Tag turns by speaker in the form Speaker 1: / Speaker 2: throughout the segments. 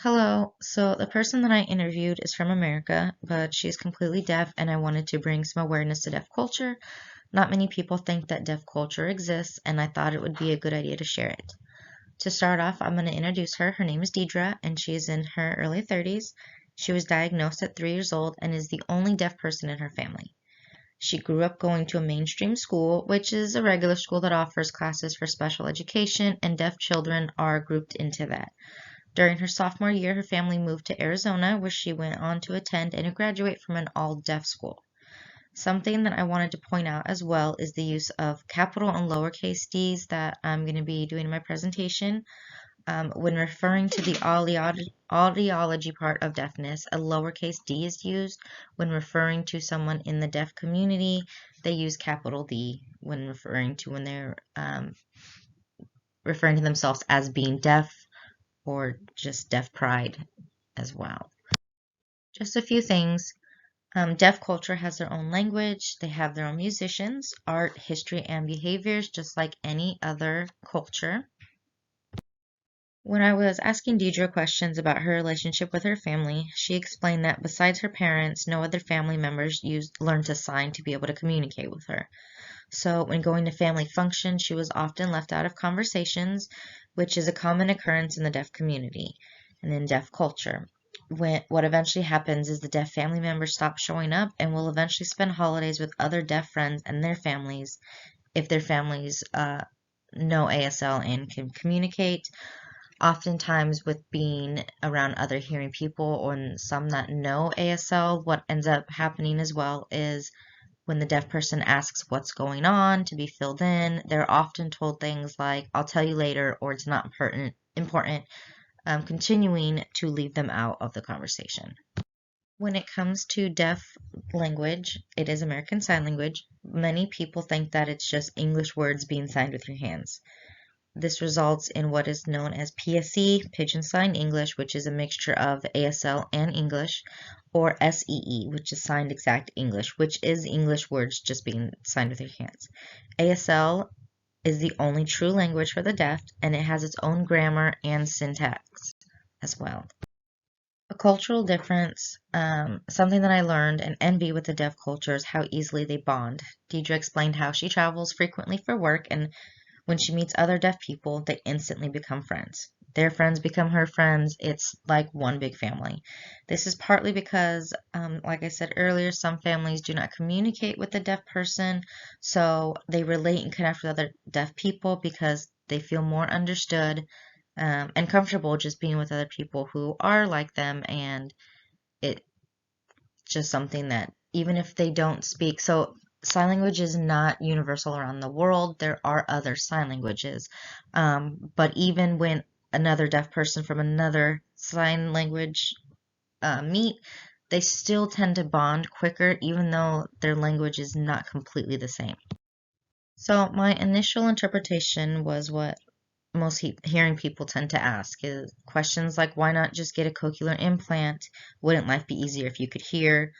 Speaker 1: Hello. So the person that I interviewed is from America, but she's completely deaf, and I wanted to bring some awareness to deaf culture. Not many people think that deaf culture exists, and I thought it would be a good idea to share it. To start off, I'm going to introduce her. Her name is Deidre, and she's in her early 30s. She was diagnosed at 3 years old and is the only deaf person in her family. She grew up going to a mainstream school, which is a regular school that offers classes for special education, and deaf children are grouped into that. During her sophomore year, her family moved to Arizona, where she went on to attend and graduate from an all-deaf school. Something that I wanted to point out as well is the use of capital and lowercase d's that I'm going to be doing in my presentation. When referring to the audiology part of deafness, a lowercase d is used. When referring to someone in the deaf community, they use capital D when they're referring to themselves as being deaf or just deaf pride as well. Just a few things. Deaf culture has their own language, they have their own musicians, art, history, and behaviors, just like any other culture. When I was asking Deidre questions about her relationship with her family, she explained that besides her parents, no other family members learned to sign to be able to communicate with her. So when going to family functions, she was often left out of conversations, which is a common occurrence in the deaf community and in deaf culture. What eventually happens is the deaf family members stop showing up and will eventually spend holidays with other deaf friends and their families if their families know ASL and can communicate. Oftentimes, with being around other hearing people and some that know ASL, what ends up happening as well is when the deaf person asks what's going on to be filled in, they're often told things like, I'll tell you later, or it's not important, continuing to leave them out of the conversation. When it comes to deaf language, it is American Sign Language. Many people think that it's just English words being signed with your hands. This results in what is known as PSE, Pigeon Sign English, which is a mixture of ASL and English, or SEE, which is Signed Exact English, which is English words just being signed with your hands. ASL is the only true language for the deaf, and it has its own grammar and syntax as well. A cultural difference, something that I learned and envy with the deaf culture is how easily they bond. Deidre explained how she travels frequently for work, and when she meets other deaf people, they instantly become friends. Their friends become her friends. It's like one big family. This is partly because, like I said earlier, some families do not communicate with the deaf person, so they relate and connect with other deaf people because they feel more understood and comfortable just being with other people who are like them, and it's just something that even if they don't speak, so sign language is not universal around the world. There are other sign languages. But even when another deaf person from another sign language meet, they still tend to bond quicker, even though their language is not completely the same. So my initial interpretation was what most hearing people tend to ask is questions like, why not just get a cochlear implant? Wouldn't life be easier if you could hear?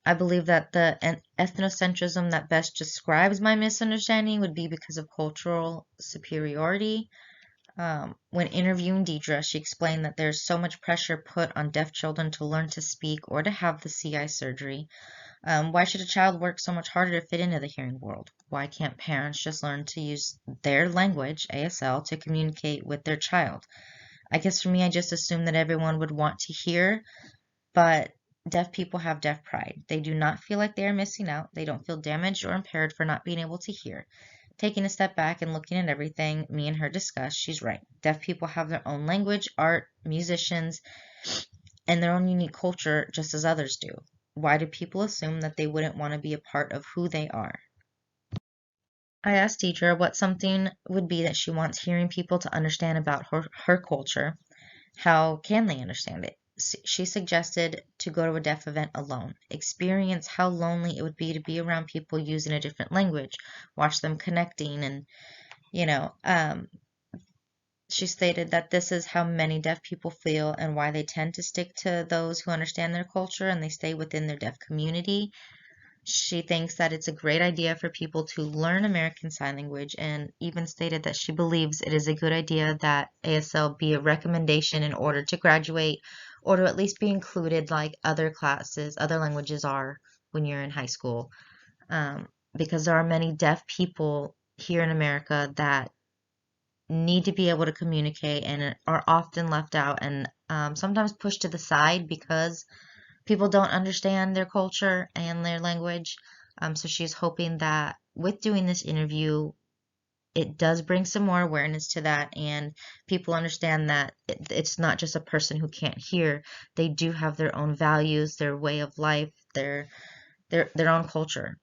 Speaker 1: I believe that the ethnocentrism that best describes my misunderstanding would be because of cultural superiority. When interviewing Deidre, she explained that there's so much pressure put on deaf children to learn to speak or to have the CI surgery. Why should a child work so much harder to fit into the hearing world? Why can't parents just learn to use their language, ASL, to communicate with their child? I guess for me, I just assumed that everyone would want to hear, but deaf people have deaf pride. They do not feel like they are missing out. They don't feel damaged or impaired for not being able to hear. Taking a step back and looking at everything me and her discussed, she's right. Deaf people have their own language, art, musicians, and their own unique culture just as others do. Why do people assume that they wouldn't want to be a part of who they are? I asked Deidre what something would be that she wants hearing people to understand about her culture. How can they understand it? She suggested to go to a deaf event alone, experience how lonely it would be to be around people using a different language, watch them connecting, and, you know, she stated that this is how many deaf people feel and why they tend to stick to those who understand their culture and they stay within their deaf community. She thinks that it's a great idea for people to learn American Sign Language, and even stated that she believes it is a good idea that ASL be a recommendation in order to graduate or to at least be included like other classes, other languages are when you're in high school. Because there are many deaf people here in America that need to be able to communicate and are often left out and sometimes pushed to the side because people don't understand their culture and their language. So she's hoping that with doing this interview, it does bring some more awareness to that, and people understand that it's not just a person who can't hear. They do have their own values, their way of life, their own culture.